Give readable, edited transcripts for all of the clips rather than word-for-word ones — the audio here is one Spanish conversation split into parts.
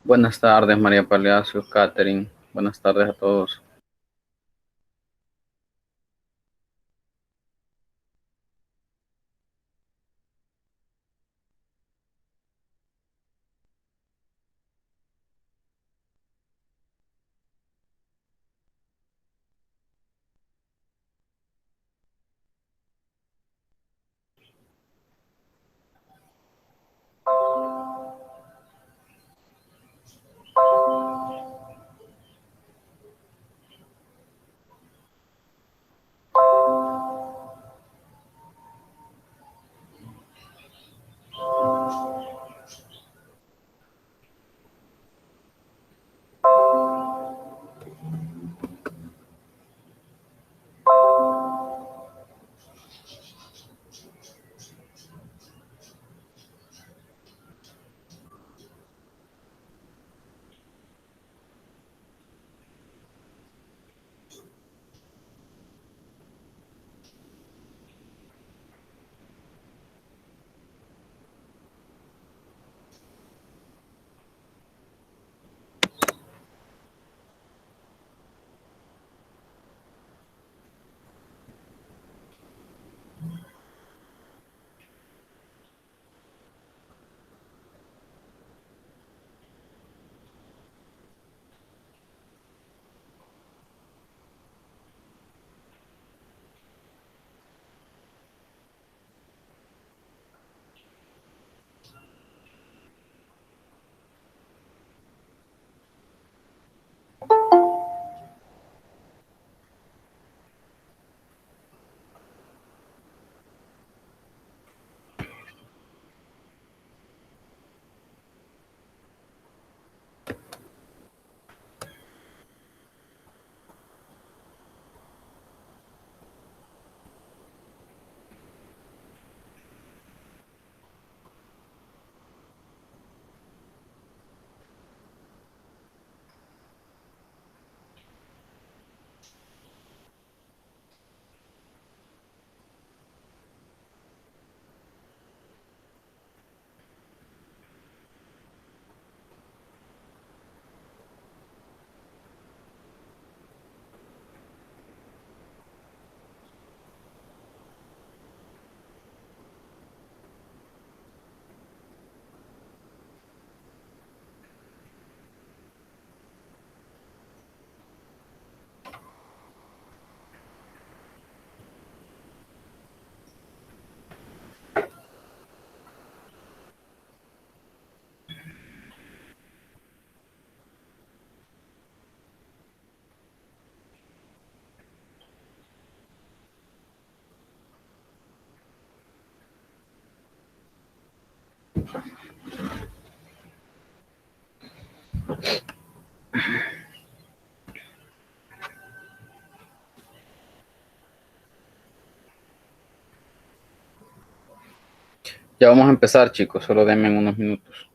Buenas tardes, María Palacios, Catherine. Buenas tardes a todos. Ya vamos a empezar, chicos. Solo denme unos minutos.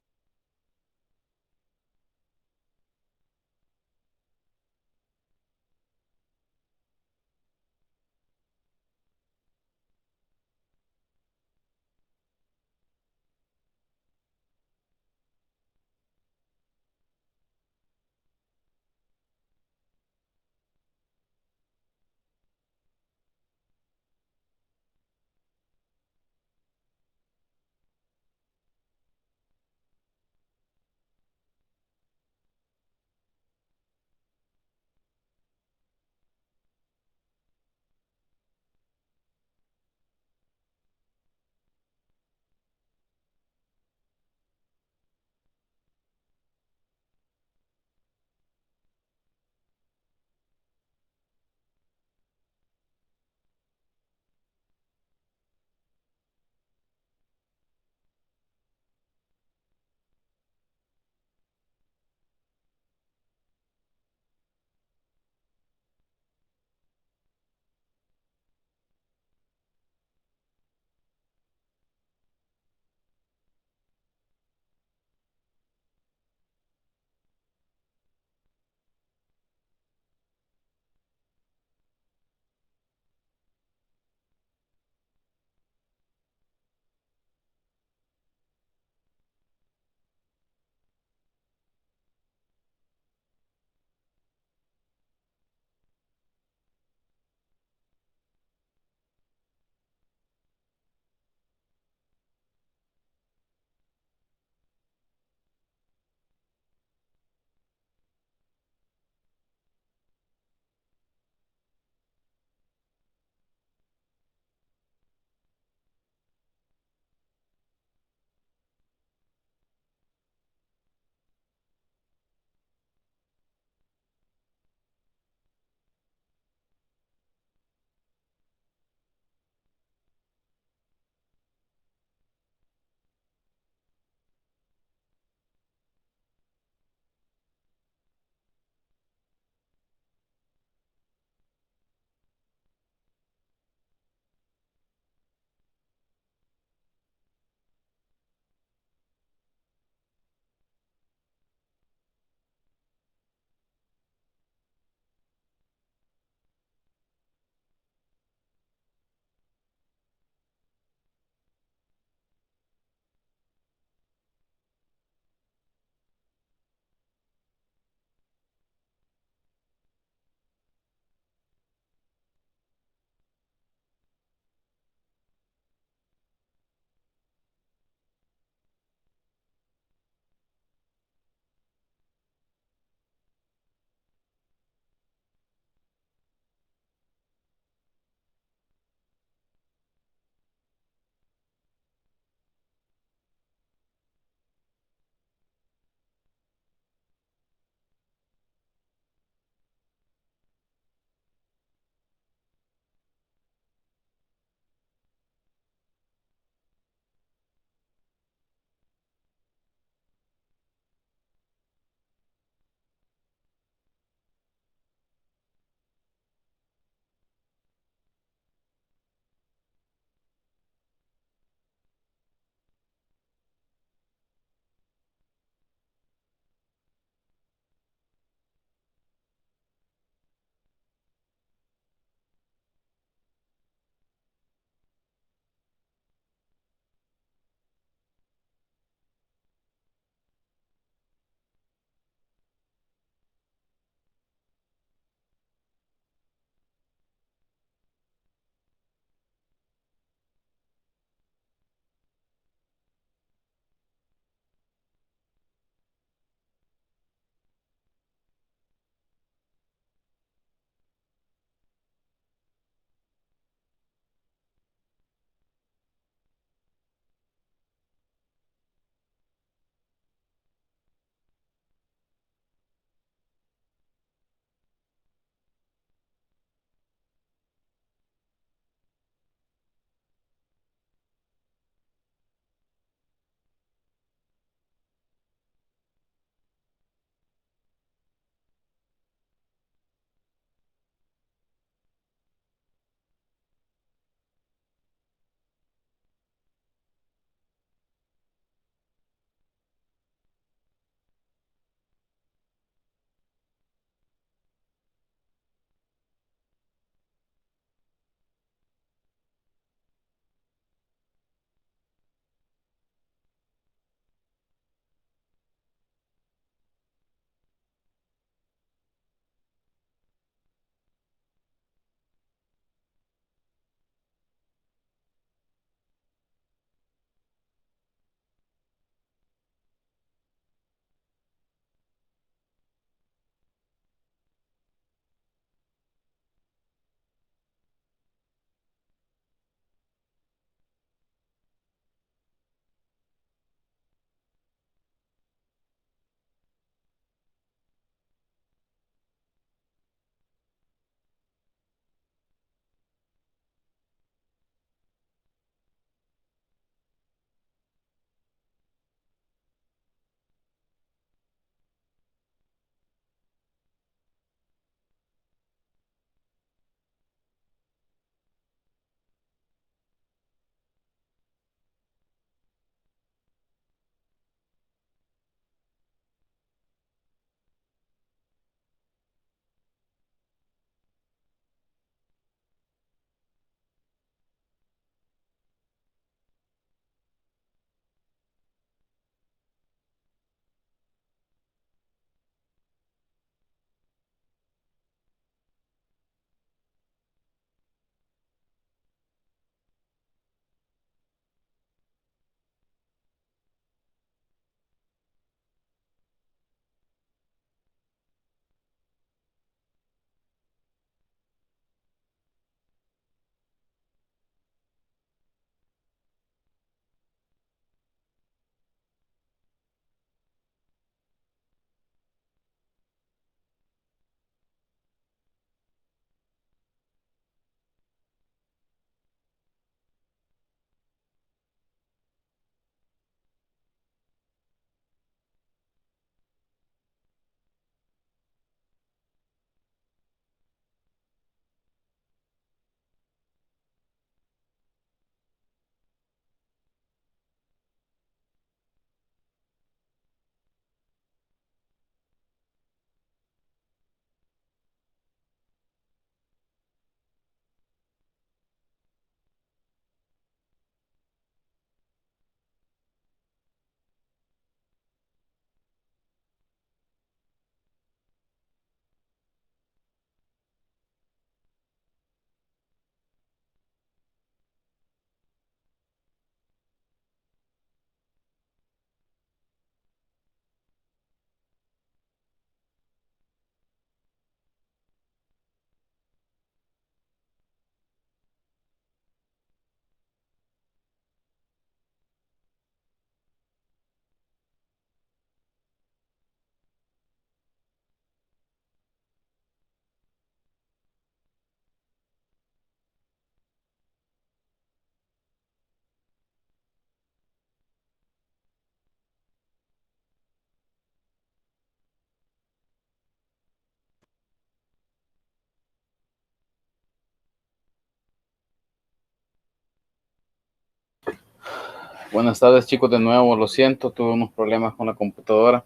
Buenas tardes, chicos, de nuevo. Lo siento, tuve unos problemas con la computadora.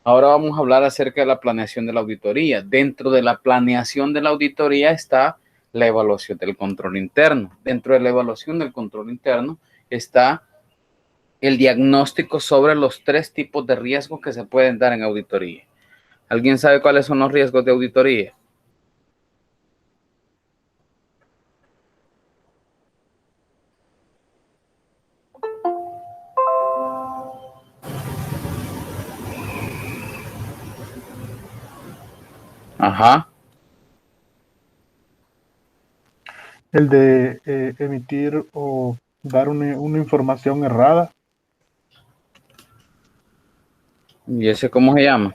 Ahora vamos a hablar acerca de la planeación de la auditoría. Dentro de la planeación de la auditoría está la evaluación del control interno. Dentro de la evaluación del control interno está el diagnóstico sobre los 3 tipos de riesgos que se pueden dar en auditoría. ¿Alguien sabe cuáles son los riesgos de auditoría? Ajá. El de emitir o dar una información errada. ¿Y ese cómo se llama?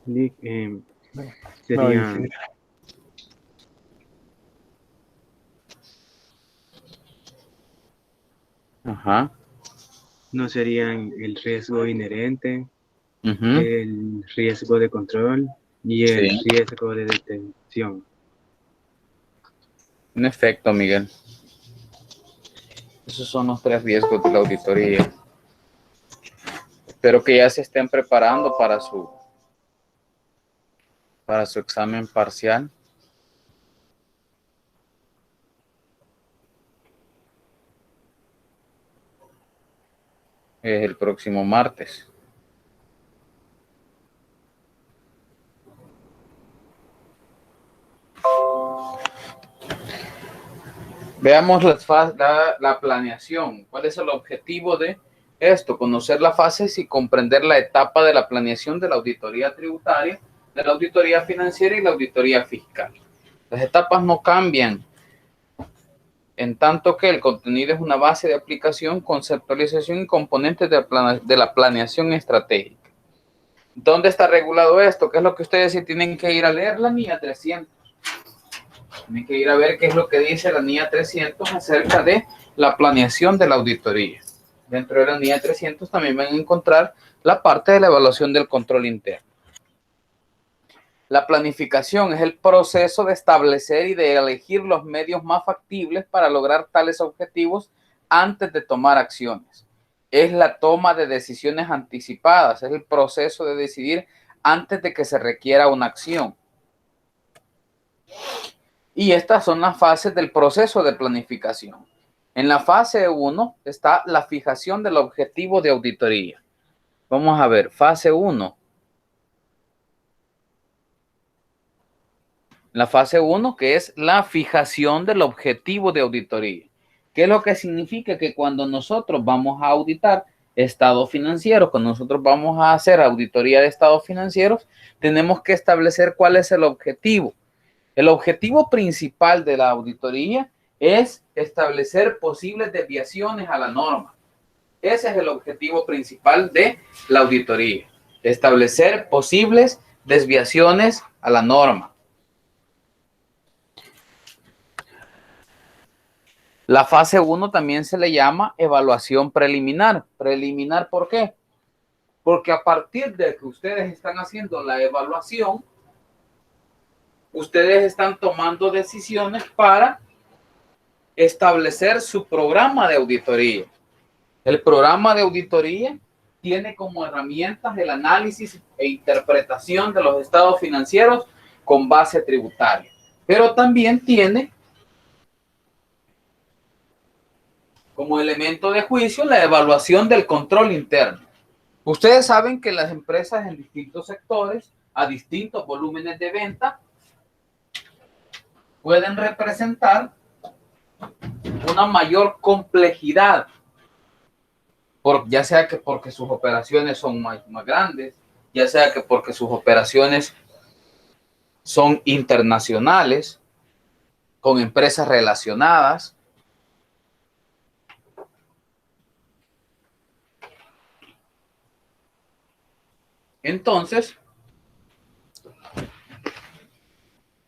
Nick, No, y sí. serían, Ajá. no serían el riesgo inherente, Uh-huh. el riesgo de control y el Sí. riesgo de detención. En efecto, Miguel. Esos son los 3 riesgos de la auditoría. Espero que ya se estén preparando para su examen parcial. Es el próximo martes. Veamos la planeación. ¿Cuál es el objetivo de esto? Conocer las fases y comprender la etapa de la planeación de la auditoría tributaria, de la auditoría financiera y la auditoría fiscal. Las etapas no cambian, en tanto que el contenido es una base de aplicación, conceptualización y componentes de la planeación estratégica. ¿Dónde está regulado esto? ¿Qué es lo que ustedes sí tienen que ir a leer? La NIA 300. Tienen que ir a ver qué es lo que dice la NIA 300 acerca de la planeación de la auditoría. Dentro de la NIA 300 también van a encontrar la parte de la evaluación del control interno. La planificación es el proceso de establecer y de elegir los medios más factibles para lograr tales objetivos antes de tomar acciones. Es la toma de decisiones anticipadas, es el proceso de decidir antes de que se requiera una acción. Y estas son las fases del proceso de planificación. En la fase 1 está la fijación del objetivo de auditoría. Vamos a ver, fase 1. La fase 1, que es la fijación del objetivo de auditoría. ¿Qué es lo que significa? Que cuando nosotros vamos a auditar estados financieros, cuando nosotros vamos a hacer auditoría de estados financieros, tenemos que establecer cuál es el objetivo. El objetivo principal de la auditoría es establecer posibles desviaciones a la norma. Ese es el objetivo principal de la auditoría, establecer posibles desviaciones a la norma. La fase 1 también se le llama evaluación preliminar. ¿Preliminar por qué? Porque a partir de que ustedes están haciendo la evaluación, ustedes están tomando decisiones para establecer su programa de auditoría. El programa de auditoría tiene como herramientas el análisis e interpretación de los estados financieros con base tributaria, pero también tiene como elemento de juicio la evaluación del control interno. Ustedes saben que las empresas en distintos sectores, a distintos volúmenes de venta, pueden representar una mayor complejidad, ya sea que porque sus operaciones son más grandes, ya sea que porque sus operaciones son internacionales, con empresas relacionadas. Entonces,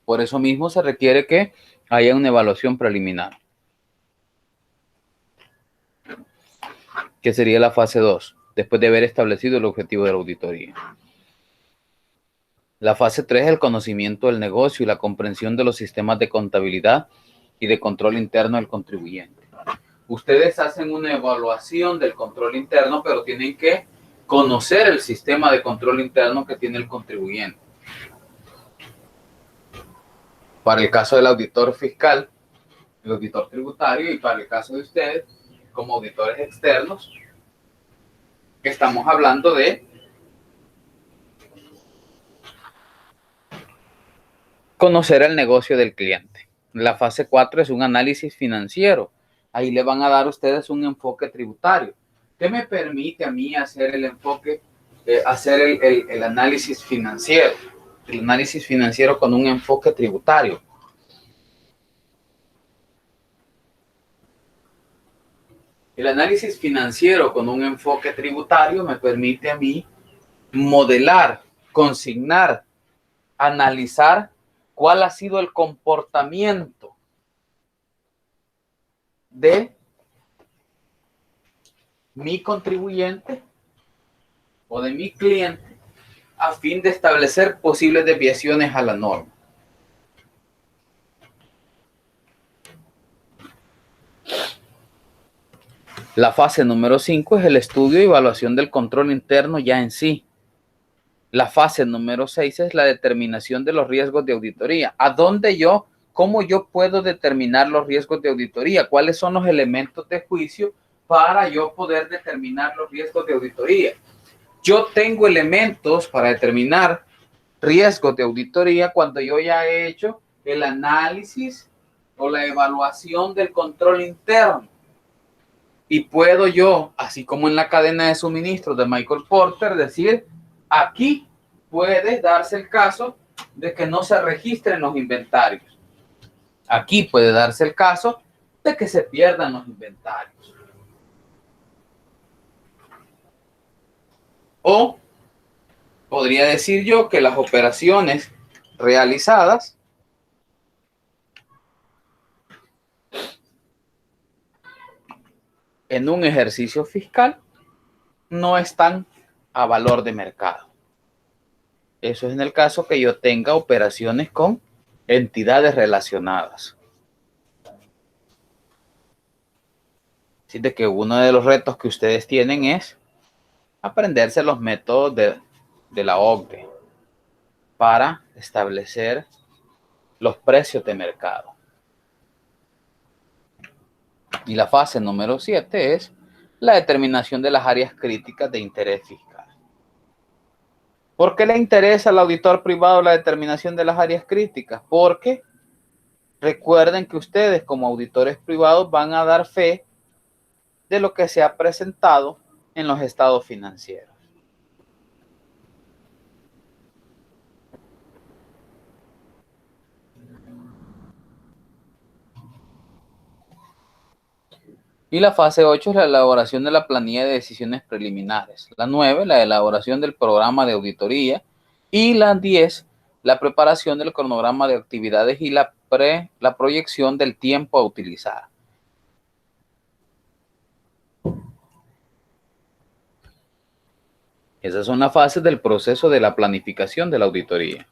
por eso mismo se requiere que haya una evaluación preliminar, que sería la fase 2, después de haber establecido el objetivo de la auditoría. La fase 3 es el conocimiento del negocio y la comprensión de los sistemas de contabilidad y de control interno del contribuyente. Ustedes hacen una evaluación del control interno, pero tienen que conocer el sistema de control interno que tiene el contribuyente. Para el caso del auditor fiscal, el auditor tributario, y para el caso de ustedes, como auditores externos, estamos hablando de conocer el negocio del cliente. La fase 4 es un análisis financiero. Ahí le van a dar a ustedes un enfoque tributario. ¿Qué me permite a mí hacer el enfoque, hacer el análisis financiero? El análisis financiero con un enfoque tributario. El análisis financiero con un enfoque tributario me permite a mí modelar, consignar, analizar cuál ha sido el comportamiento de mi contribuyente o de mi cliente a fin de establecer posibles desviaciones a la norma. La fase número 5 es el estudio y evaluación del control interno ya en sí. La fase número 6 es la determinación de los riesgos de auditoría. ¿Cómo yo puedo determinar los riesgos de auditoría? ¿Cuáles son los elementos de juicio para yo poder determinar los riesgos de auditoría? Yo tengo elementos para determinar riesgos de auditoría cuando yo ya he hecho el análisis o la evaluación del control interno. Y puedo yo, así como en la cadena de suministros de Michael Porter, decir, aquí puede darse el caso de que no se registren los inventarios. Aquí puede darse el caso de que se pierdan los inventarios. O podría decir yo que las operaciones realizadas en un ejercicio fiscal no están a valor de mercado. Eso es en el caso que yo tenga operaciones con entidades relacionadas. Así de que uno de los retos que ustedes tienen es aprenderse los métodos de la OCDE para establecer los precios de mercado. Y la fase número 7 es la determinación de las áreas críticas de interés fiscal. ¿Por qué le interesa al auditor privado la determinación de las áreas críticas? Porque recuerden que ustedes como auditores privados van a dar fe de lo que se ha presentado en los estados financieros. Y la fase 8 es la elaboración de la planilla de decisiones preliminares. La 9, la elaboración del programa de auditoría. Y la 10, la preparación del cronograma de actividades y la proyección del tiempo a utilizar. Esas son las fases del proceso de la planificación de la auditoría.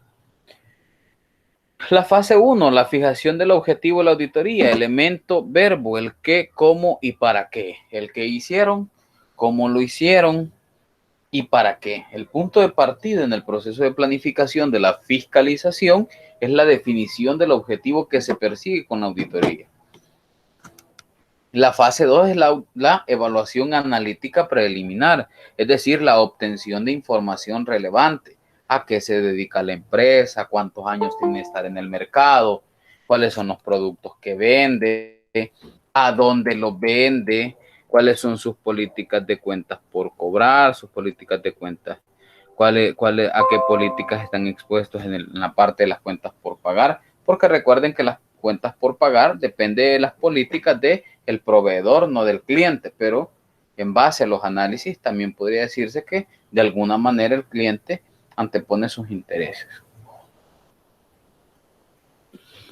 La fase 1, la fijación del objetivo de la auditoría, elemento, verbo, el qué, cómo y para qué. El qué hicieron, cómo lo hicieron y para qué. El punto de partida en el proceso de planificación de la fiscalización es la definición del objetivo que se persigue con la auditoría. La fase 2 es la evaluación analítica preliminar, es decir, la obtención de información relevante. ¿A qué se dedica la empresa? ¿Cuántos años tiene que estar en el mercado? ¿Cuáles son los productos que vende? ¿A dónde los vende? ¿Cuáles son sus políticas de cuentas por cobrar? ¿Sus políticas de cuentas? ¿A qué políticas están expuestos en la parte de las cuentas por pagar? Porque recuerden que las cuentas por pagar depende de las políticas del proveedor, no del cliente, pero en base a los análisis también podría decirse que de alguna manera el cliente antepone sus intereses.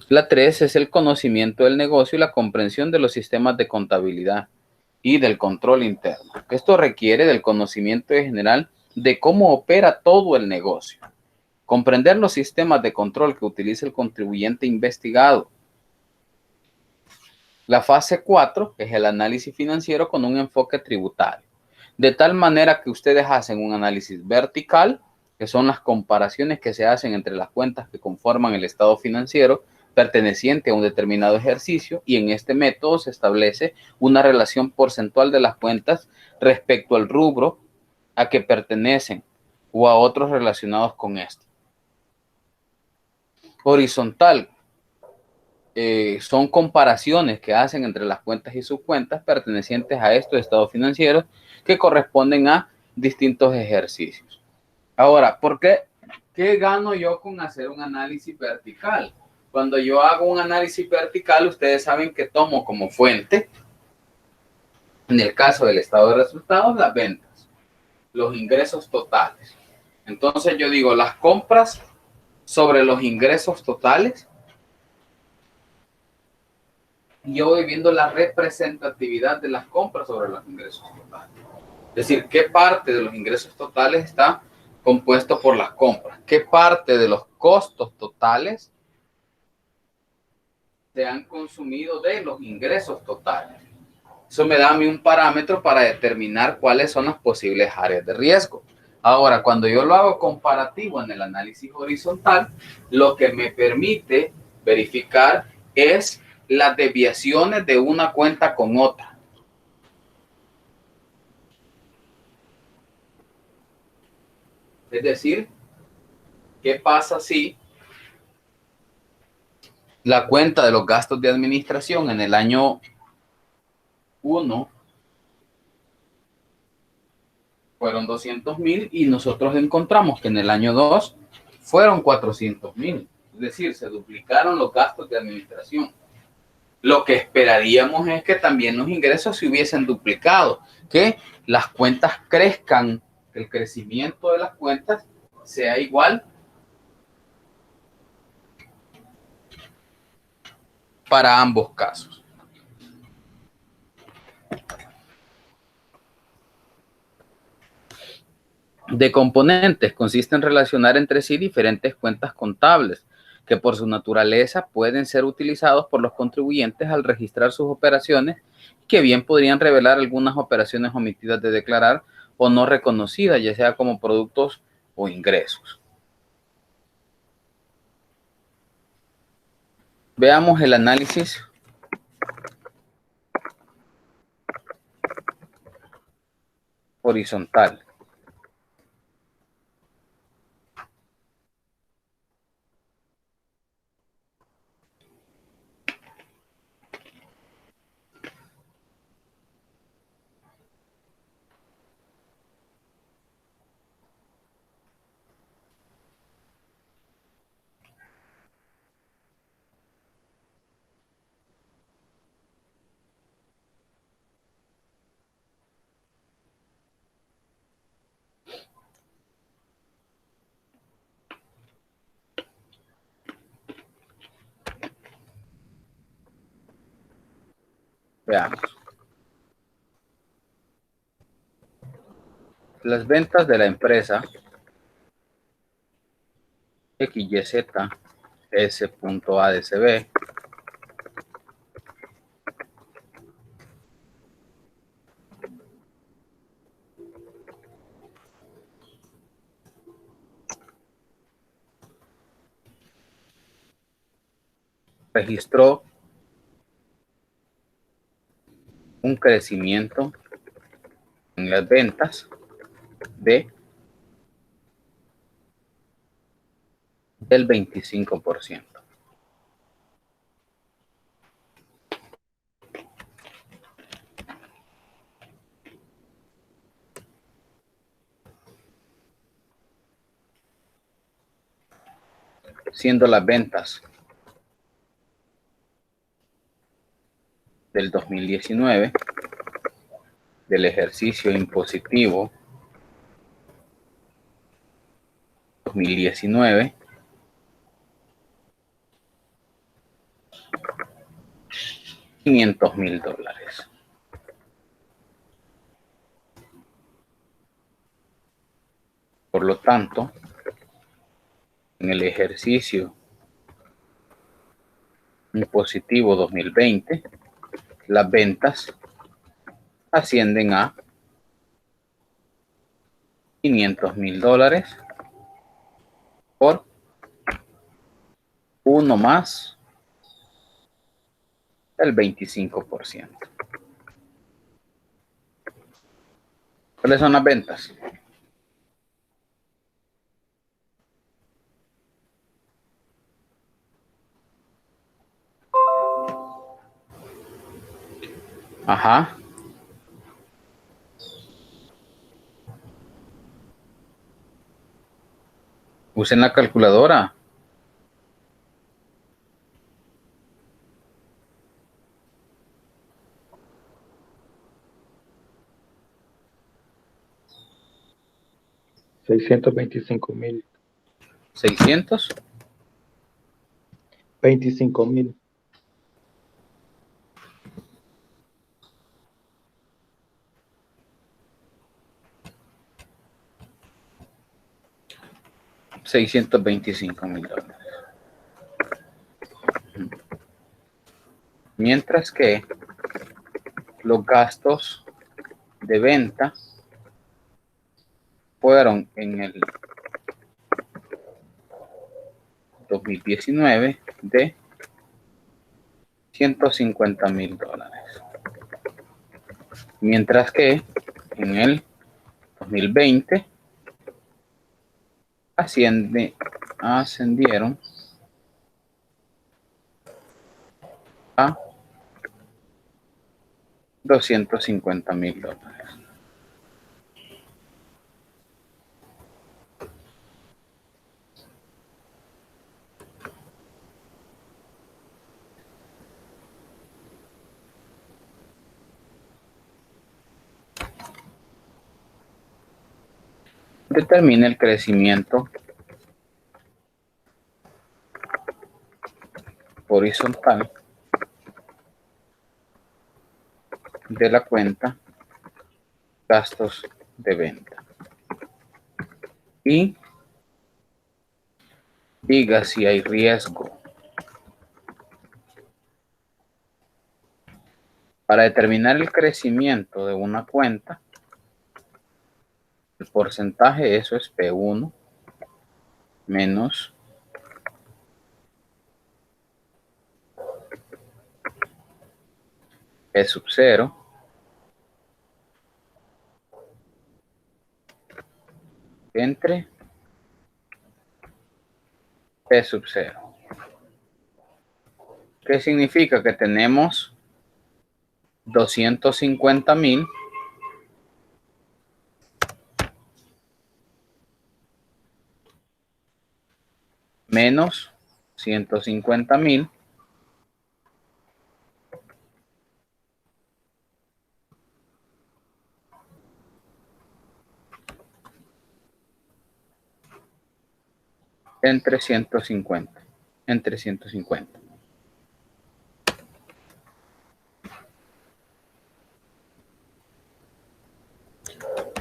La 3 es el conocimiento del negocio y la comprensión de los sistemas de contabilidad y del control interno. Esto requiere del conocimiento en general de cómo opera todo el negocio. Comprender los sistemas de control que utiliza el contribuyente investigado. La fase 4 es el análisis financiero con un enfoque tributario. De tal manera que ustedes hacen un análisis vertical, que son las comparaciones que se hacen entre las cuentas que conforman el estado financiero perteneciente a un determinado ejercicio, y en este método se establece una relación porcentual de las cuentas respecto al rubro a que pertenecen o a otros relacionados con esto. Horizontal. Son comparaciones que hacen entre las cuentas y subcuentas pertenecientes a estos estados financieros que corresponden a distintos ejercicios. Ahora, ¿qué gano yo con hacer un análisis vertical? Cuando yo hago un análisis vertical, ustedes saben que tomo como fuente, en el caso del estado de resultados, las ventas, los ingresos totales. Entonces yo digo las compras sobre los ingresos totales, y yo voy viendo la representatividad de las compras sobre los ingresos totales. Es decir, qué parte de los ingresos totales está compuesto por las compras, qué parte de los costos totales se han consumido de los ingresos totales. Eso me da a mí un parámetro para determinar cuáles son las posibles áreas de riesgo. Ahora, cuando yo lo hago comparativo en el análisis horizontal, lo que me permite verificar es las desviaciones de una cuenta con otra. Es decir, ¿qué pasa si la cuenta de los gastos de administración en el año 1 fueron 200,000 y nosotros encontramos que en el año 2 fueron 400,000? Es decir, se duplicaron los gastos de administración. Lo que esperaríamos es que también los ingresos se hubiesen duplicado, que las cuentas crezcan, que el crecimiento de las cuentas sea igual para ambos casos. De componentes consiste en relacionar entre sí diferentes cuentas contables que por su naturaleza pueden ser utilizados por los contribuyentes al registrar sus operaciones, que bien podrían revelar algunas operaciones omitidas de declarar o no reconocidas, ya sea como productos o ingresos. Veamos el análisis horizontal. Veamos. Las ventas de la empresa XYZ S.ADCB registró un crecimiento en las ventas del 25%. Siendo las ventas del 2019, del ejercicio impositivo 2019, $500,000. Por lo tanto, en el ejercicio impositivo 2020, las ventas ascienden a $500,000 por 1 más el 25%. ¿Cuáles son las ventas? Ajá. Usen la calculadora. $625,000. 600. 25,000. $625,000. Mientras que los gastos de venta fueron en el 2019 de $150,000. Mientras que en el 2020 ascendieron a $250,000. Determina el crecimiento horizontal de la cuenta gastos de venta y diga si hay riesgo. Para determinar el crecimiento de una cuenta, el porcentaje, eso es P1 menos P sub 0 entre P sub 0. ¿Qué significa? Que tenemos 250,000 menos 150,000 entre 150. Entre 150.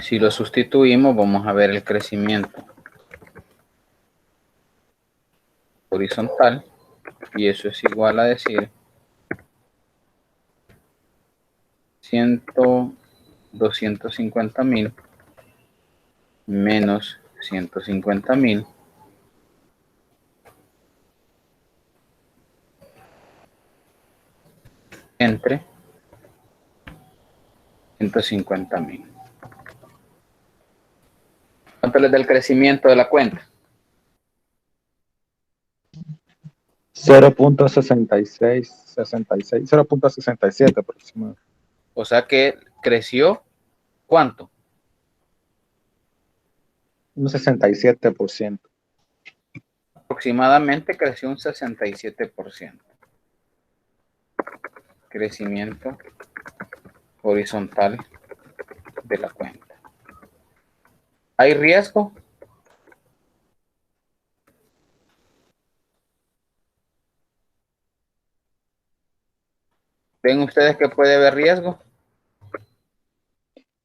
Si lo sustituimos, vamos a ver el crecimiento horizontal, y eso es igual a decir 250,000 menos 150,000 entre 150,000. ¿Cuánto les da el crecimiento de la cuenta? 0.67 aproximadamente. O sea que creció, ¿cuánto? Un 67%. Aproximadamente creció un 67%. Crecimiento horizontal de la cuenta. ¿Hay riesgo? ¿Ven ustedes que puede haber riesgo?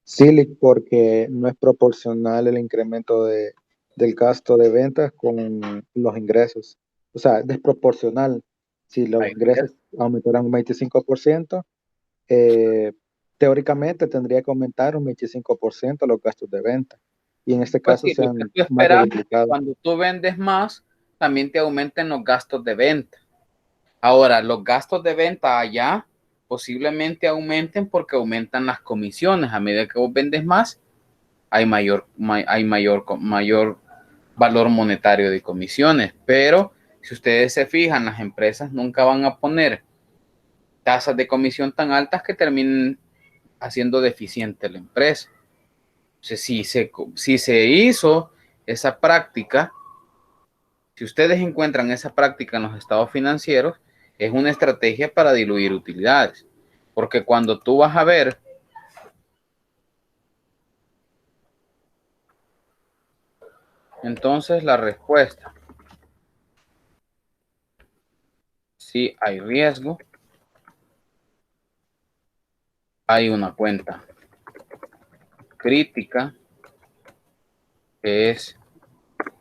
Sí, porque no es proporcional el incremento de del gasto de ventas con los ingresos. O sea, desproporcional. Si los Ahí ingresos es. aumentaran un 25%, eh, teóricamente tendría que aumentar un 25% los gastos de venta. Y en este Pues caso sí, lo que sean tú más de esperas es que duplicado. cuando tú vendes más, también te aumenten los gastos de venta. Ahora, los gastos de venta allá posiblemente aumenten porque aumentan las comisiones. A medida que vos vendes más, hay mayor valor monetario de comisiones. Pero si ustedes se fijan, las empresas nunca van a poner tasas de comisión tan altas que terminen haciendo deficiente la empresa. Entonces, si se hizo esa práctica, si ustedes encuentran esa práctica en los estados financieros, es una estrategia para diluir utilidades. Porque cuando tú vas a ver, entonces la respuesta, si hay riesgo, hay una cuenta crítica, que es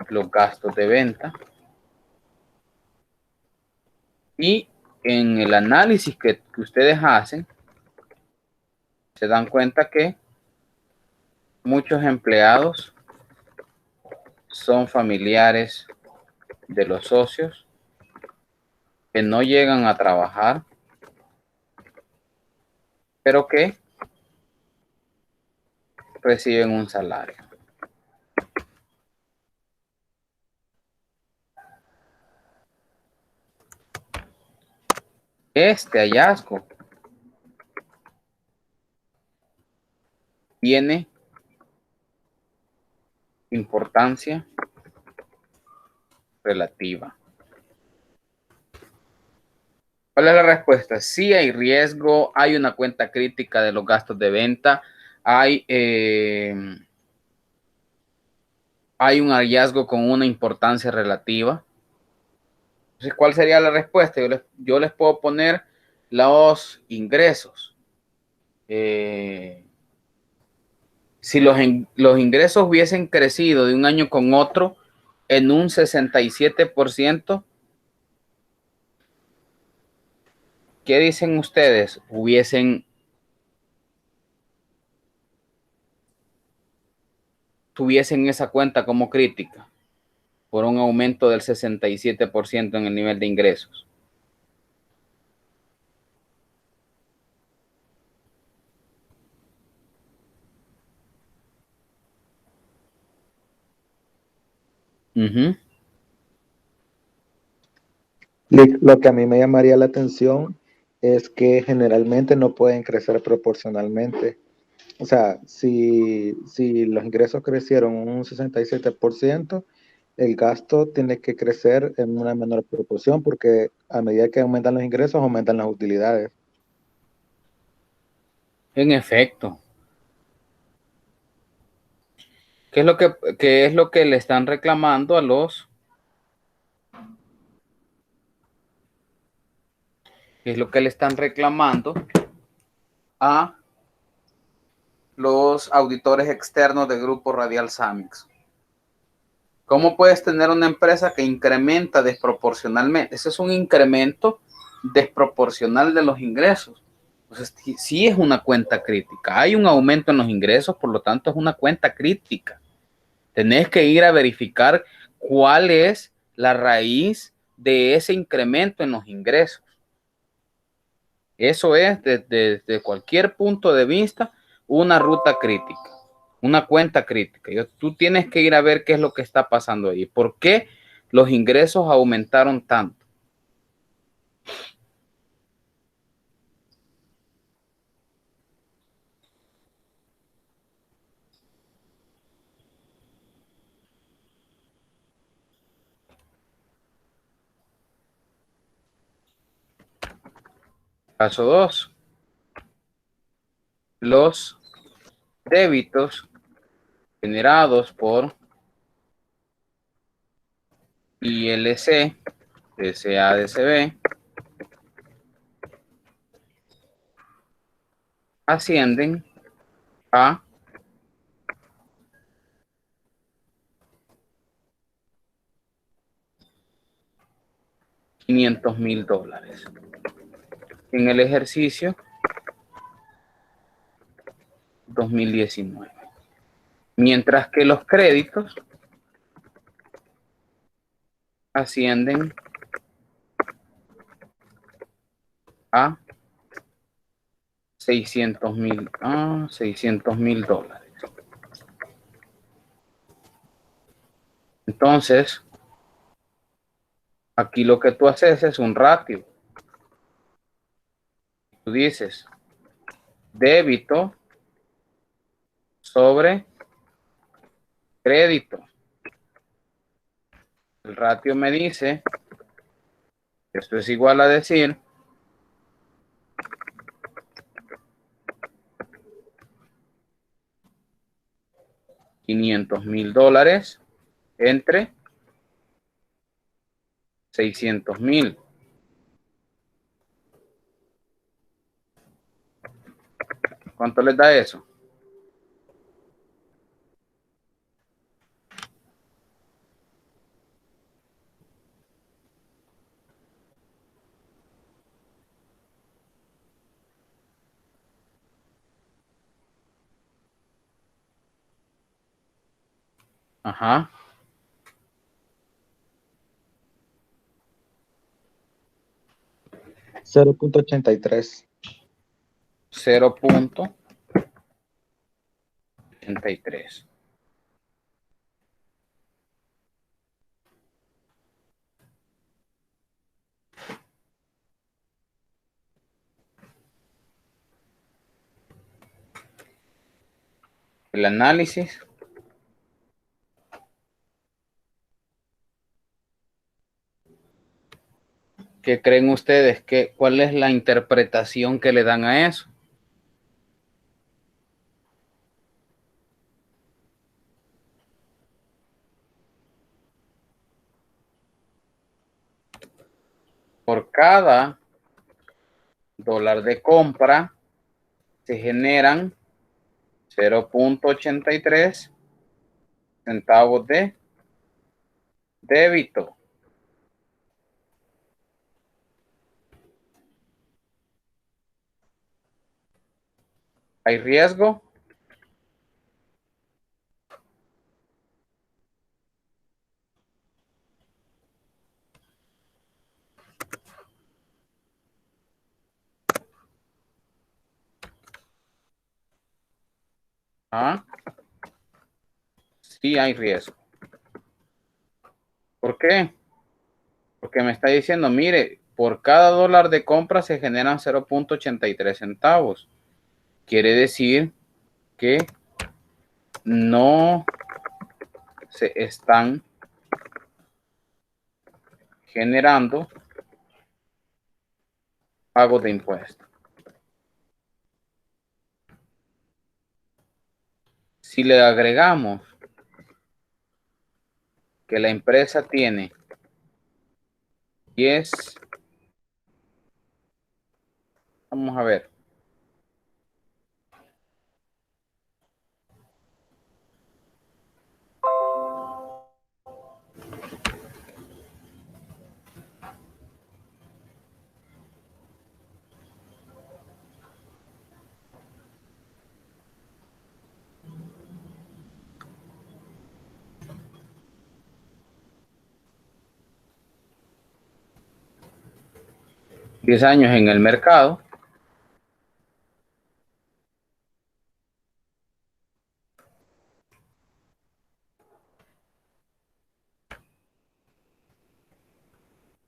los gastos de venta. Y en el análisis que ustedes hacen, se dan cuenta que muchos empleados son familiares de los socios que no llegan a trabajar, pero que reciben un salario. Este hallazgo tiene importancia relativa. ¿Cuál es la respuesta? Sí hay riesgo, hay una cuenta crítica de los gastos de venta, hay un hallazgo con una importancia relativa. Entonces, ¿cuál sería la respuesta? Yo les puedo poner los ingresos. Si los ingresos hubiesen crecido de un año con otro en un 67%, ¿qué dicen ustedes? Tuviesen esa cuenta como crítica por un aumento del 67% en el nivel de ingresos. Lo que a mí me llamaría la atención es que generalmente no pueden crecer proporcionalmente. O sea, si los ingresos crecieron un 67%, el gasto tiene que crecer en una menor proporción porque a medida que aumentan los ingresos, aumentan las utilidades. En efecto. ¿Qué es lo que le están reclamando a qué es lo que le están reclamando a los auditores externos del grupo Radial Samix? ¿Cómo puedes tener una empresa que incrementa desproporcionalmente? Ese es un incremento desproporcional de los ingresos. Entonces, sí es una cuenta crítica. Hay un aumento en los ingresos, por lo tanto es una cuenta crítica. Tenés que ir a verificar cuál es la raíz de ese incremento en los ingresos. Eso es, desde cualquier punto de vista, una ruta crítica, una cuenta crítica. Tú tienes que ir a ver qué es lo que está pasando ahí. ¿Por qué los ingresos aumentaron tanto? Paso 2. Los débitos generados por ILC, SADCB, ascienden a $500,000 en el ejercicio 2019. Mientras que los créditos ascienden a $600,000. Entonces, aquí lo que tú haces es un ratio. Tú dices débito sobre crédito. El ratio me dice que esto es igual a decir $500,000 entre 600,000. ¿Cuánto les da eso? Ajá. 0.83. 0.83. El análisis ¿qué creen ustedes? ¿Cuál es la interpretación que le dan a eso? Por cada dólar de compra se generan 0.83 centavos de débito. ¿Hay riesgo? ¿Ah? Sí hay riesgo. ¿Por qué? Porque me está diciendo, mire, por cada dólar de compra se generan 0.83 centavos. Quiere decir que no se están generando pagos de impuestos. Si le agregamos que la empresa tiene 10, vamos a ver. $10 años en el mercado.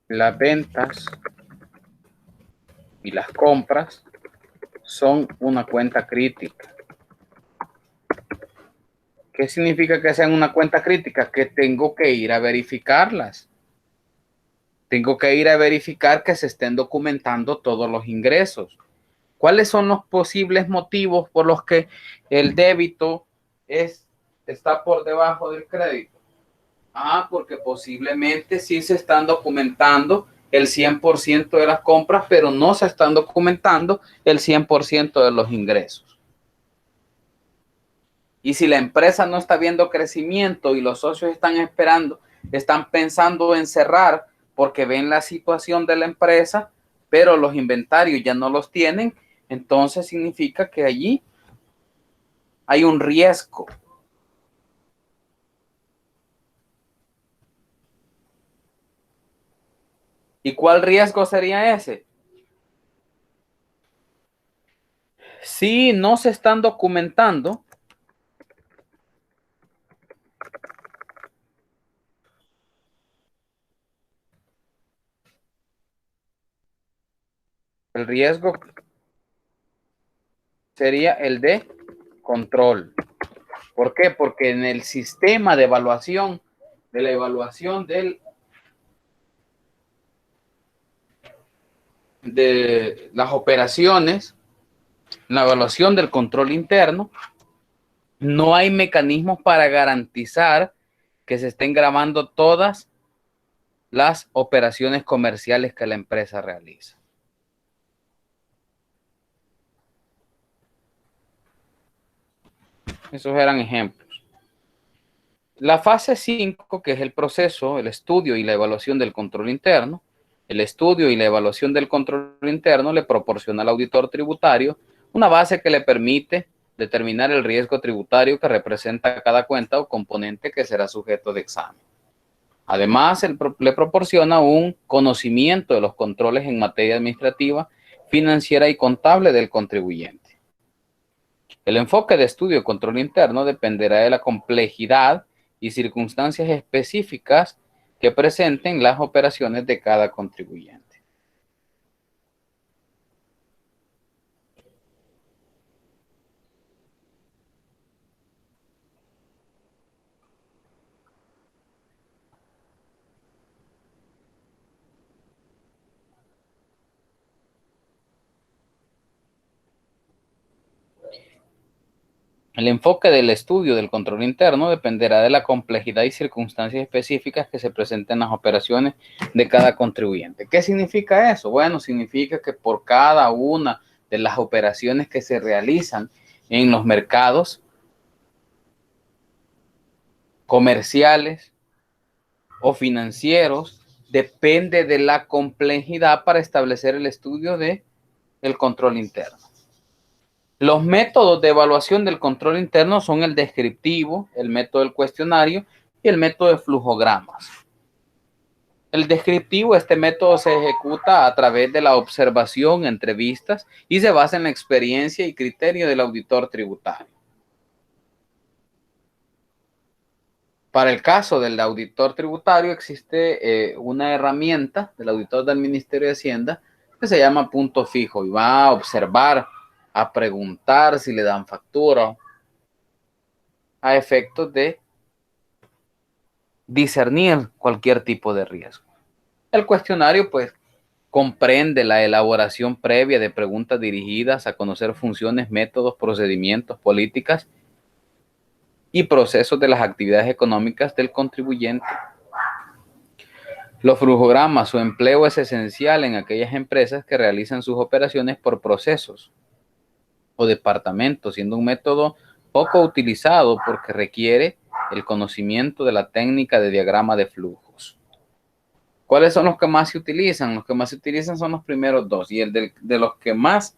Las ventas y las compras son una cuenta crítica. ¿Qué significa que sean una cuenta crítica? Que tengo que ir a verificarlas. Tengo que ir a verificar que se estén documentando todos los ingresos. ¿Cuáles son los posibles motivos por los que el débito está por debajo del crédito? Porque posiblemente sí se están documentando el 100% de las compras, pero no se están documentando el 100% de los ingresos. Y si la empresa no está viendo crecimiento y los socios están pensando en cerrar porque ven la situación de la empresa, pero los inventarios ya no los tienen, entonces significa que allí hay un riesgo. ¿Y cuál riesgo sería ese? Si no se están documentando, el riesgo sería el de control. ¿Por qué? Porque en el sistema de evaluación, de la evaluación de las operaciones, la evaluación del control interno, no hay mecanismos para garantizar que se estén grabando todas las operaciones comerciales que la empresa realiza. Esos eran ejemplos. La fase 5, que es el proceso, el estudio y la evaluación del control interno. El estudio y la evaluación del control interno le proporciona al auditor tributario una base que le permite determinar el riesgo tributario que representa cada cuenta o componente que será sujeto de examen. Además, le proporciona un conocimiento de los controles en materia administrativa, financiera y contable del contribuyente. El enfoque de estudio y control interno dependerá de la complejidad y circunstancias específicas que presenten las operaciones de cada contribuyente. El enfoque del estudio del control interno dependerá de la complejidad y circunstancias específicas que se presenten en las operaciones de cada contribuyente. ¿Qué significa eso? Bueno, significa que por cada una de las operaciones que se realizan en los mercados comerciales o financieros, depende de la complejidad para establecer el estudio del control interno. Los métodos de evaluación del control interno son el descriptivo, el método del cuestionario y el método de flujogramas. El descriptivo, este método se ejecuta a través de la observación, entrevistas y se basa en la experiencia y criterio del auditor tributario. Para el caso del auditor tributario existe una herramienta del auditor del Ministerio de Hacienda que se llama punto fijo y va a observar, a preguntar si le dan factura, a efectos de discernir cualquier tipo de riesgo. El cuestionario, pues, comprende la elaboración previa de preguntas dirigidas a conocer funciones, métodos, procedimientos, políticas y procesos de las actividades económicas del contribuyente. Los flujogramas, su empleo es esencial en aquellas empresas que realizan sus operaciones por procesos o departamentos, siendo un método poco utilizado porque requiere el conocimiento de la técnica de diagrama de flujos. ¿Cuáles son los que más se utilizan? Los que más se utilizan son los primeros dos, y el que más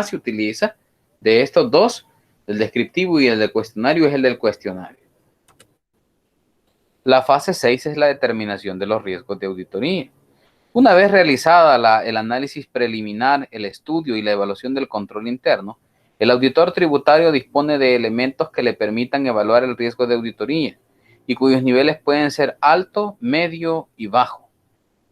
se utiliza de estos dos, el descriptivo y el del cuestionario, es el del cuestionario. La fase 6 es la determinación de los riesgos de auditoría. Una vez realizada el análisis preliminar, el estudio y la evaluación del control interno, el auditor tributario dispone de elementos que le permitan evaluar el riesgo de auditoría y cuyos niveles pueden ser alto, medio y bajo,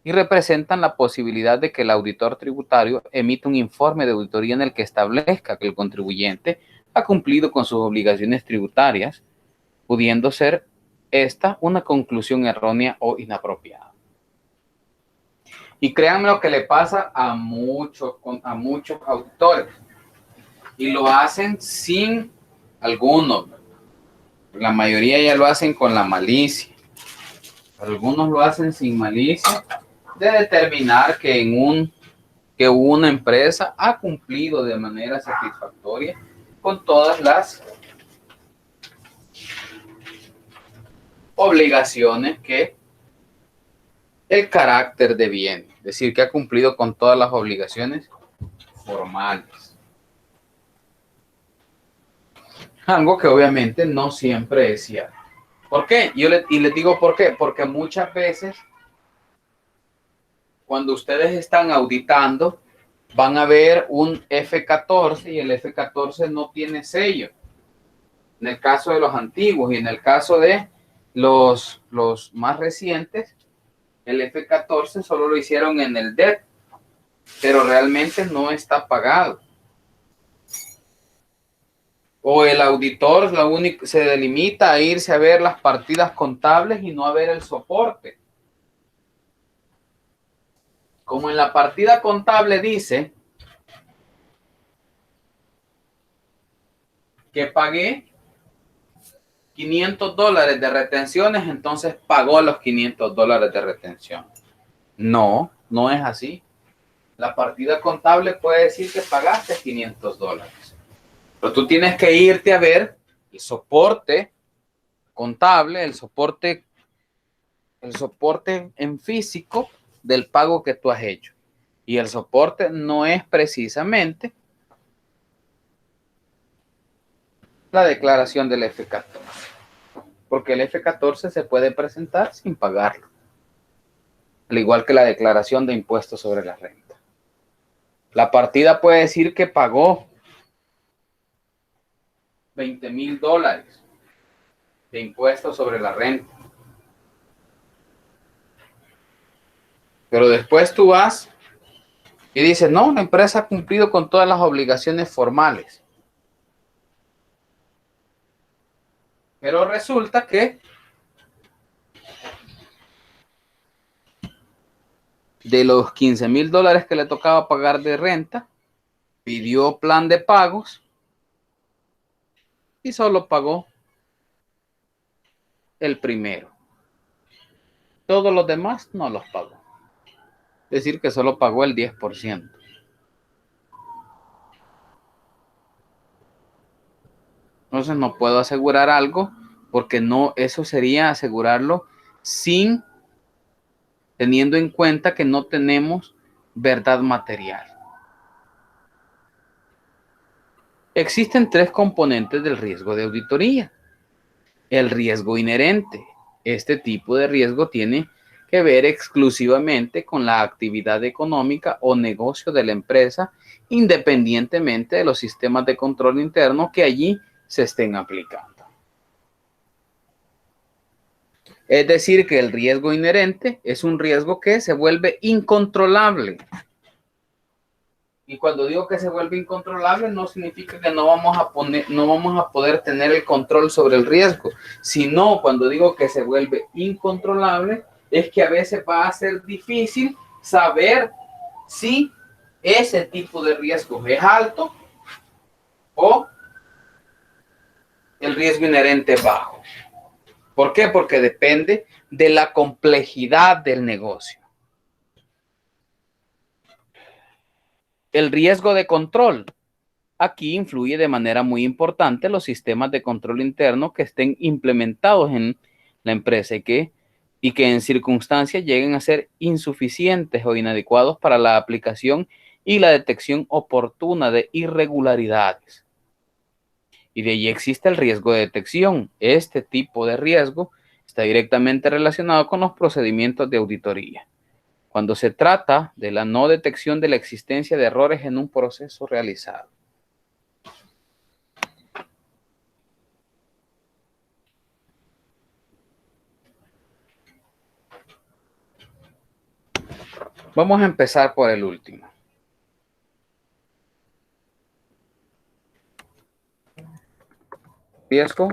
y representan la posibilidad de que el auditor tributario emita un informe de auditoría en el que establezca que el contribuyente ha cumplido con sus obligaciones tributarias, pudiendo ser esta una conclusión errónea o inapropiada. Y créanme lo que le pasa a muchos auditores. Y lo hacen sin algunos. La mayoría ya lo hacen con la malicia. Algunos lo hacen sin malicia de determinar que una empresa ha cumplido de manera satisfactoria con todas las obligaciones que el carácter de bien, es decir, que ha cumplido con todas las obligaciones formales. Algo que obviamente no siempre es cierto. ¿Por qué? Y les digo por qué. Porque muchas veces, cuando ustedes están auditando, van a ver un F14 y el F14 no tiene sello. En el caso de los antiguos y en el caso de los más recientes, el F14 solo lo hicieron en el DET, pero realmente no está pagado. O el auditor se delimita a irse a ver las partidas contables y no a ver el soporte. Como en la partida contable dice que pagué $500 de retenciones, entonces pagó los $500 de retención. No, no es así. La partida contable puede decir que pagaste $500. Pero tú tienes que irte a ver el soporte contable, el soporte en físico del pago que tú has hecho. Y el soporte no es precisamente la declaración del F14, porque el F14 se puede presentar sin pagarlo, al igual que la declaración de impuestos sobre la renta. La partida puede decir que pagó $20,000 de impuestos sobre la renta, pero después tú vas y dices, no, la empresa ha cumplido con todas las obligaciones formales. Pero resulta que de los $15,000 que le tocaba pagar de renta, pidió plan de pagos y solo pagó el primero. Todos los demás no los pagó. Es decir, que solo pagó el 10%. Entonces no puedo asegurar algo porque no, eso sería asegurarlo sin teniendo en cuenta que no tenemos verdad material. Existen tres componentes del riesgo de auditoría. El riesgo inherente. Este tipo de riesgo tiene que ver exclusivamente con la actividad económica o negocio de la empresa, independientemente de los sistemas de control interno que allí se estén aplicando. Es decir, que el riesgo inherente es un riesgo que se vuelve incontrolable. Y cuando digo que se vuelve incontrolable, no significa que no vamos a poder tener el control sobre el riesgo, sino cuando digo que se vuelve incontrolable, es que a veces va a ser difícil saber si ese tipo de riesgo es alto o el riesgo inherente es bajo. ¿Por qué? Porque depende de la complejidad del negocio. El riesgo de control. Aquí influye de manera muy importante los sistemas de control interno que estén implementados en la empresa y que en circunstancias lleguen a ser insuficientes o inadecuados para la aplicación y la detección oportuna de irregularidades. Y de ahí existe el riesgo de detección. Este tipo de riesgo está directamente relacionado con los procedimientos de auditoría, cuando se trata de la no detección de la existencia de errores en un proceso realizado. Vamos a empezar por el último. Riesgo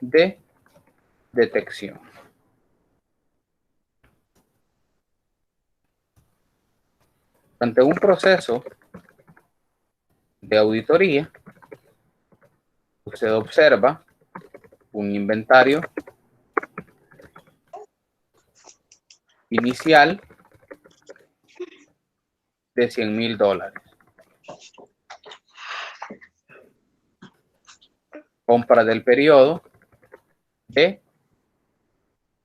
de detección. Ante un proceso de auditoría, usted observa un inventario inicial de $100,000. Compra del periodo de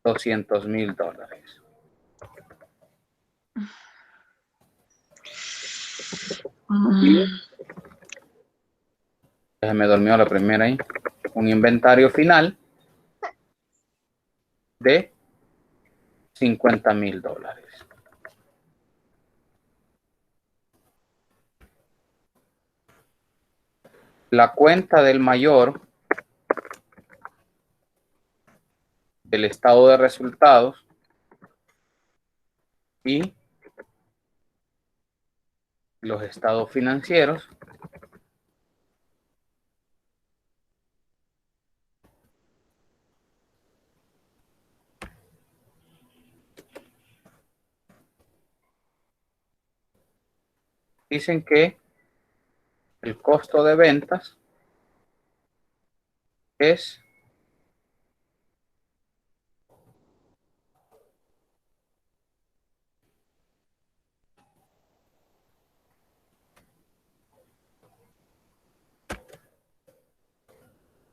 $200,000. Y se me durmió la primera ahí. Un inventario final de $50,000. La cuenta del mayor del estado de resultados y los estados financieros dicen que el costo de ventas es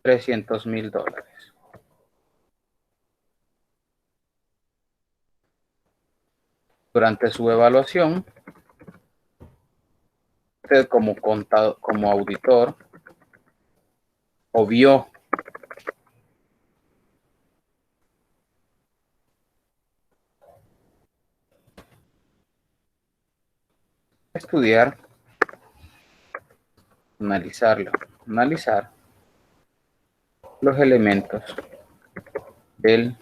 $300,000. Durante su evaluación, usted como auditor obvió estudiar, analizar los elementos del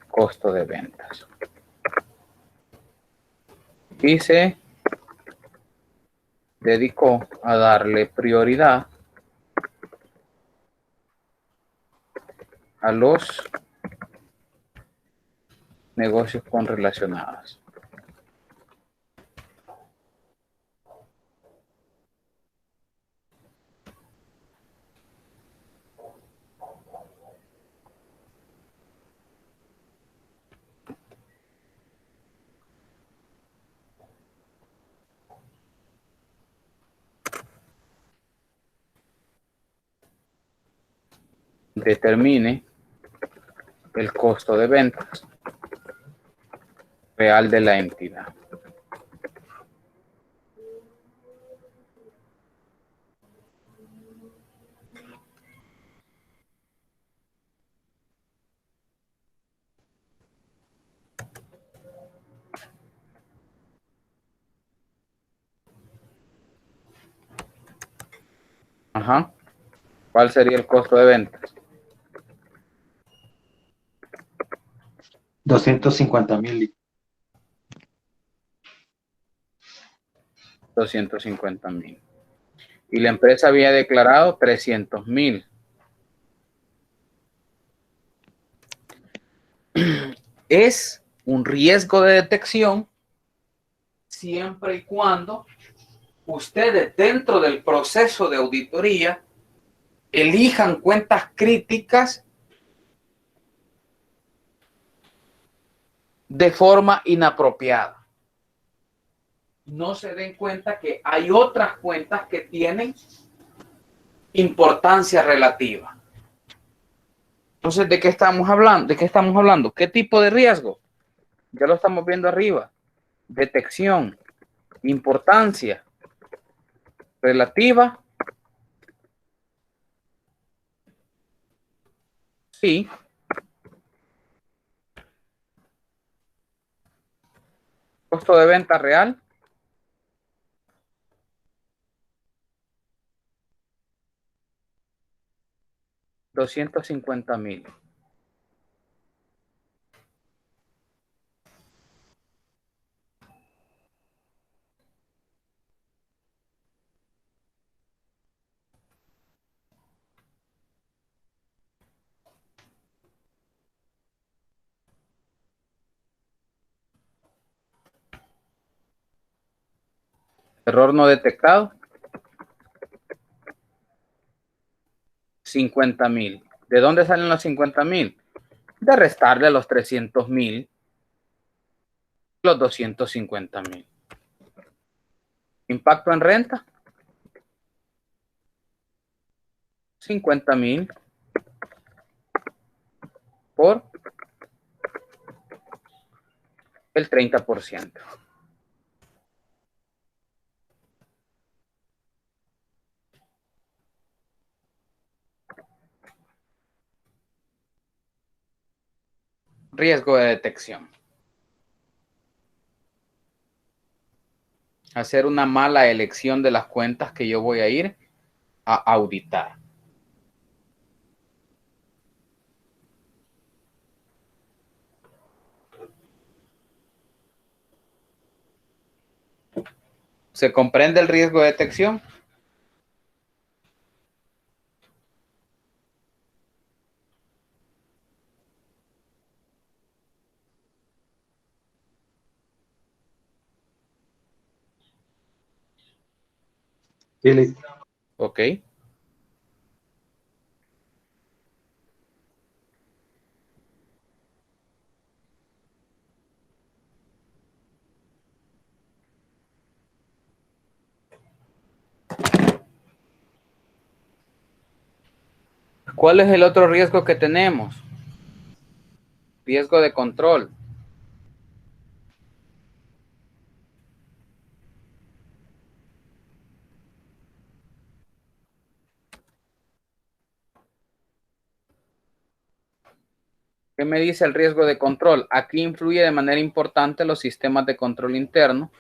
costo de ventas. Y se dedicó a darle prioridad a los negocios con relacionadas. Determine el costo de ventas real de la entidad. Ajá. ¿Cuál sería el costo de ventas? 250,000. 250,000. Y la empresa había declarado 300,000. Es un riesgo de detección siempre y cuando ustedes dentro del proceso de auditoría elijan cuentas críticas de forma inapropiada. No se den cuenta que hay otras cuentas que tienen importancia relativa. Entonces, ¿de qué estamos hablando? ¿De qué estamos hablando? ¿Qué tipo de riesgo? Ya lo estamos viendo arriba. Detección, importancia relativa. Sí. Costo de venta real. $250,000. Error no detectado. 50,000. ¿De dónde salen los 50,000? De restarle a los 300,000 los 250,000. Impacto en renta. 50,000 por el 30%. Riesgo de detección. Hacer una mala elección de las cuentas que yo voy a ir a auditar. ¿Se comprende el riesgo de detección? Billy, Ok. ¿Cuál es el otro riesgo que tenemos? Riesgo de control. ¿Qué me dice el riesgo de control? Aquí influye de manera importante los sistemas de control interno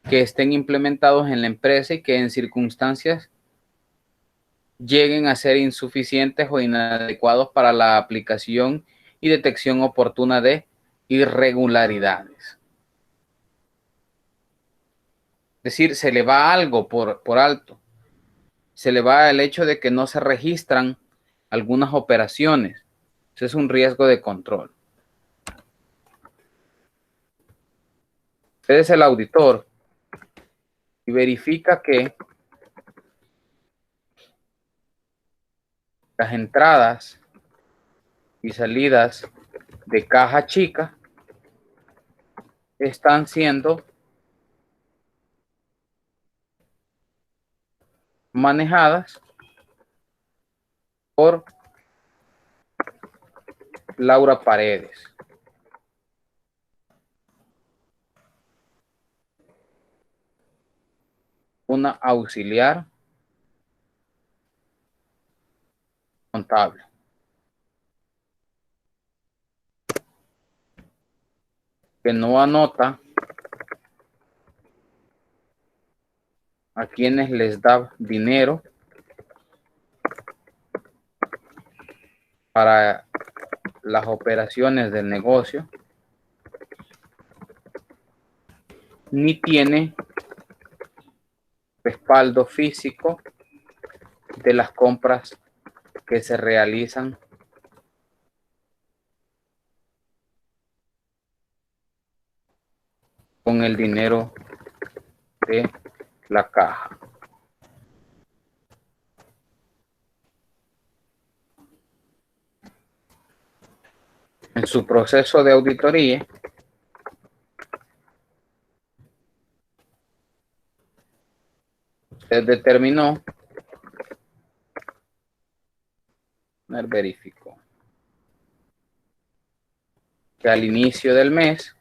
que estén implementados en la empresa y que en circunstancias lleguen a ser insuficientes o inadecuados para la aplicación y detección oportuna de irregularidades. Es decir, se le va algo por alto. Se le va el hecho de que no se registran algunas operaciones. Eso es un riesgo de control. Usted es el auditor y verifica que las entradas y salidas de caja chica están siendo manejadas por Laura Paredes, una auxiliar contable, que no anota a quienes les da dinero para las operaciones del negocio, ni tiene respaldo físico de las compras que se realizan con el dinero de la caja. En su proceso de auditoría, usted determinó, verificó, que al inicio del mes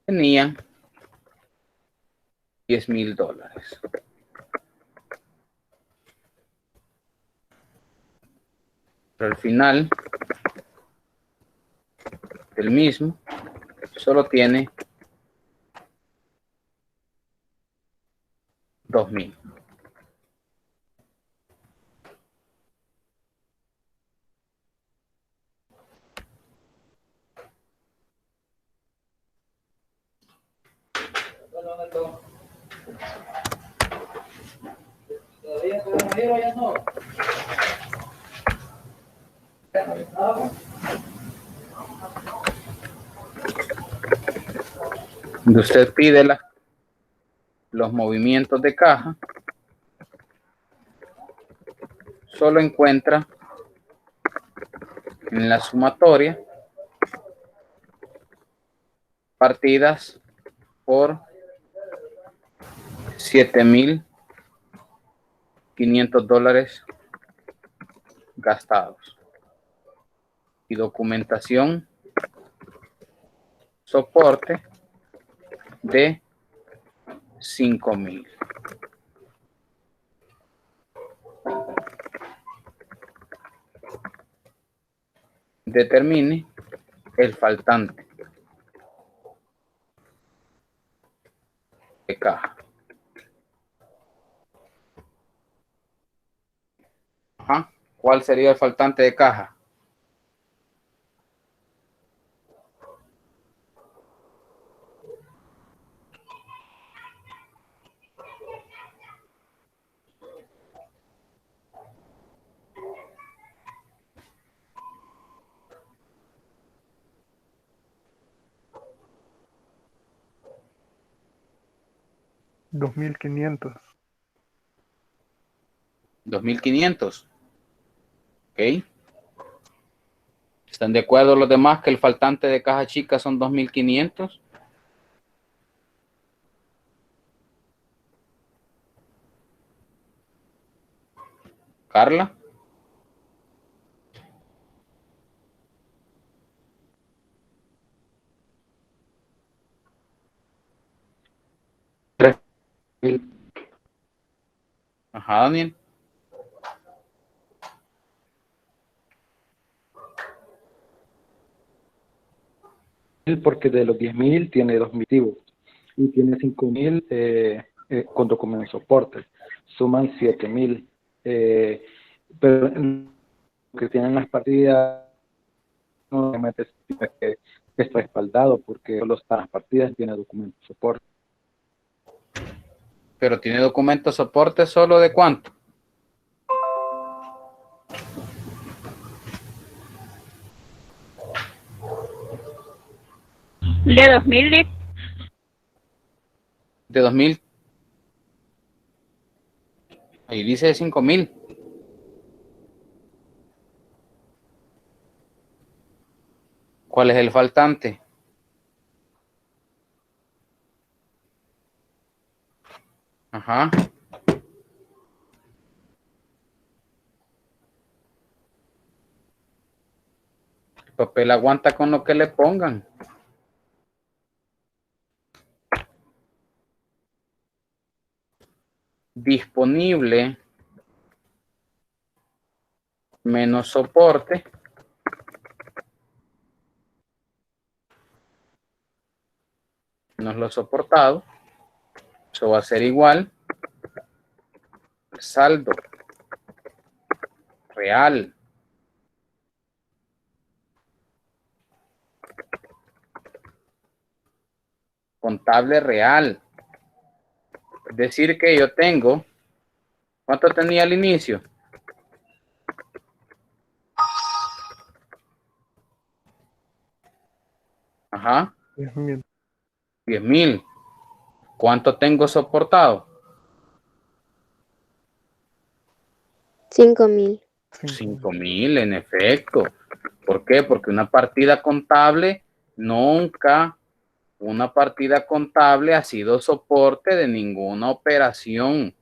tenía $10,000. Pero al final del mismo solo tiene 2,000. Cuando usted pide los movimientos de caja, solo encuentra en la sumatoria partidas por $7,500 gastados. y documentación soporte de 5,000. Determine el faltante de caja. Ajá. ¿Cuál sería el faltante de caja? $2,500. 2,500. Ok. ¿Están de acuerdo los demás que el faltante de caja chica son 2,500? Carla. Ajá, Daniel. Porque de los 10,000 tiene 2,000 activos y tiene 5,000 con documento de soporte. Suman 7,000. Pero lo que tienen las partidas obviamente que está respaldado porque solo están las partidas tiene documento de soporte. Pero tiene documento de soporte solo de cuánto? De 2,000. De 2,000. Ahí dice 5,000. ¿Cuál es el faltante? Ajá. El papel aguanta con lo que le pongan. Disponible menos soporte menos lo soportado. Eso va a ser igual saldo real contable real. Es decir que yo tengo, ¿cuánto tenía al inicio? Ajá. 10,000. 10,000. ¿Cuánto tengo soportado? 5,000. 5,000, en efecto. ¿Por qué? Porque una partida contable ha sido soporte de ninguna operación.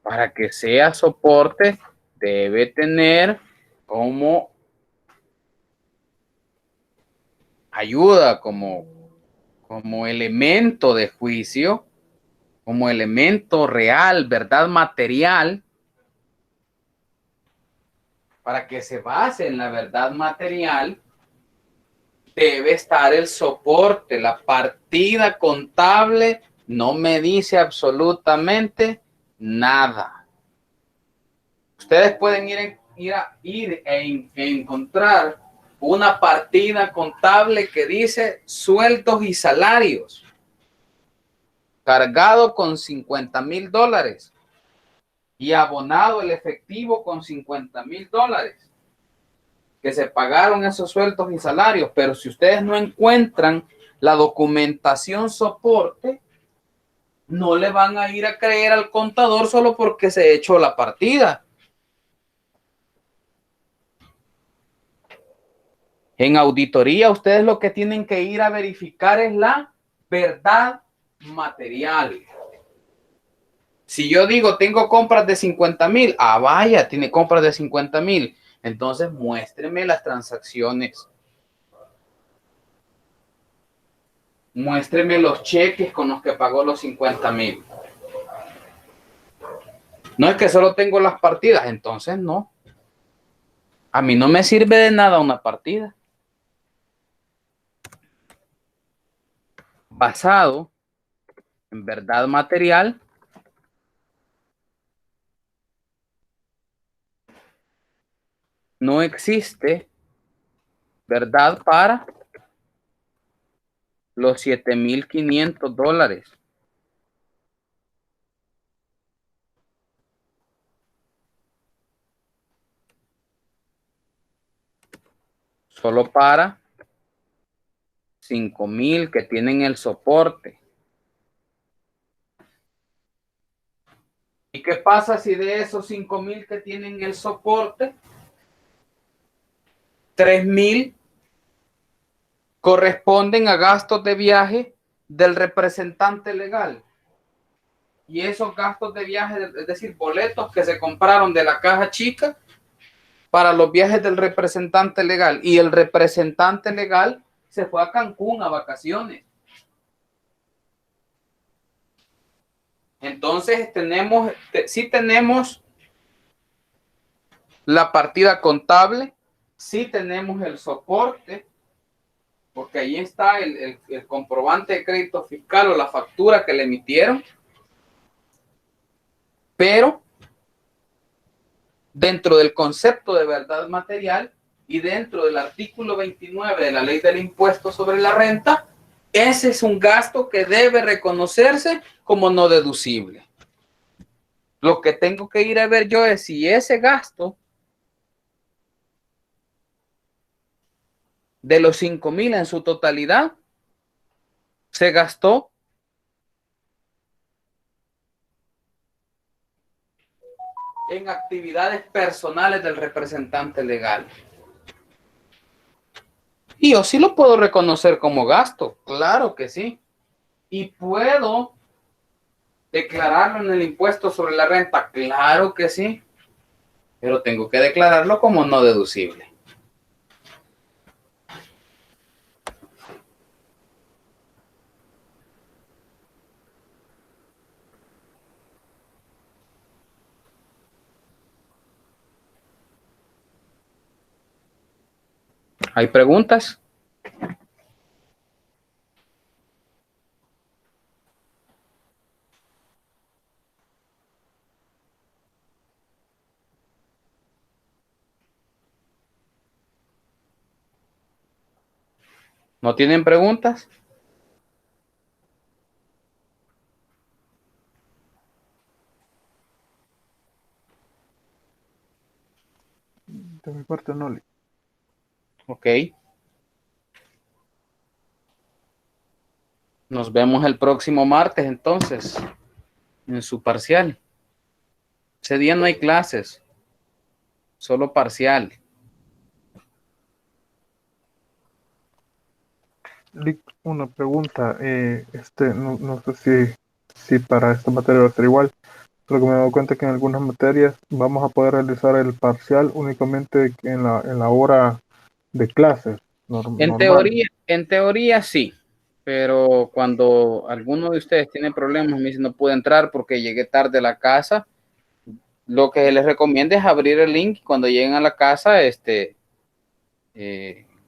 Para que sea soporte, debe tener como ayuda, como elemento de juicio, como elemento real, verdad material. Para que se base en la verdad material, debe estar el soporte. La partida contable no me dice absolutamente nada. Ustedes pueden ir a encontrar una partida contable que dice sueldos y salarios, cargado con $50,000 y abonado el efectivo con $50,000, que se pagaron esos sueldos y salarios. Pero si ustedes no encuentran la documentación soporte, no le van a ir a creer al contador solo porque se echó la partida. En auditoría, ustedes lo que tienen que ir a verificar es la verdad material. Si yo digo tengo compras de 50,000, vaya, tiene compras de 50,000. Entonces, muéstreme las transacciones. Muéstreme los cheques con los que pagó los 50,000. No es que solo tengo las partidas, entonces no. A mí no me sirve de nada una partida. Basado en verdad material, no existe verdad para los $7,500. Solo para 5,000 que tienen el soporte. ¿Y qué pasa si de esos 5,000 que tienen el soporte, 3,000 corresponden a gastos de viaje del representante legal? Y esos gastos de viaje, es decir, boletos que se compraron de la caja chica para los viajes del representante legal, y el representante legal se fue a Cancún a vacaciones. Entonces sí tenemos la partida contable, sí tenemos el soporte, porque ahí está el comprobante de crédito fiscal o la factura que le emitieron, pero dentro del concepto de verdad material y dentro del artículo 29 de la ley del impuesto sobre la renta, ese es un gasto que debe reconocerse como no deducible. Lo que tengo que ir a ver yo es si ese gasto de los 5,000 en su totalidad se gastó en actividades personales del representante legal. Y yo sí lo puedo reconocer como gasto, claro que sí. Y puedo declararlo en el impuesto sobre la renta, claro que sí. Pero tengo que declararlo como no deducible. ¿Hay preguntas? ¿No tienen preguntas? De mi parte no. Ok. Nos vemos el próximo martes entonces, en su parcial. Ese día no hay clases, solo parcial. Lick, una pregunta. No sé si para esta materia va a ser igual. Lo que me he dado cuenta es que en algunas materias vamos a poder realizar el parcial únicamente en la hora de clases. En teoría sí, pero cuando alguno de ustedes tiene problemas, me dice no pude entrar porque llegué tarde a la casa, lo que les recomiendo es abrir el link y cuando lleguen a la casa,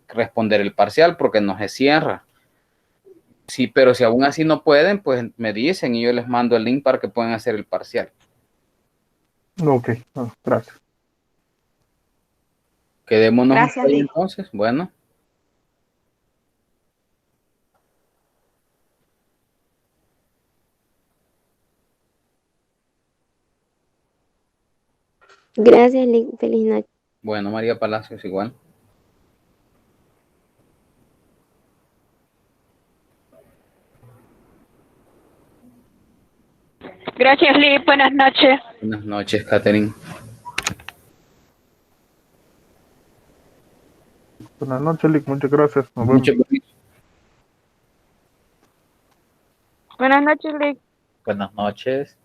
responder el parcial porque no se cierra. Sí, pero si aún así no pueden, pues me dicen y yo les mando el link para que puedan hacer el parcial. Ok, gracias. Quedémonos Gracias, ahí Lick. entonces. Bueno. Gracias, Lick. Feliz noche. Bueno, María Palacios igual. Gracias, Lick. Buenas noches. Buenas noches, Catherine. Buenas noches, Lick. Muchas gracias. Nos vemos. Muchas gracias. Buenas noches, Lick. Buenas noches.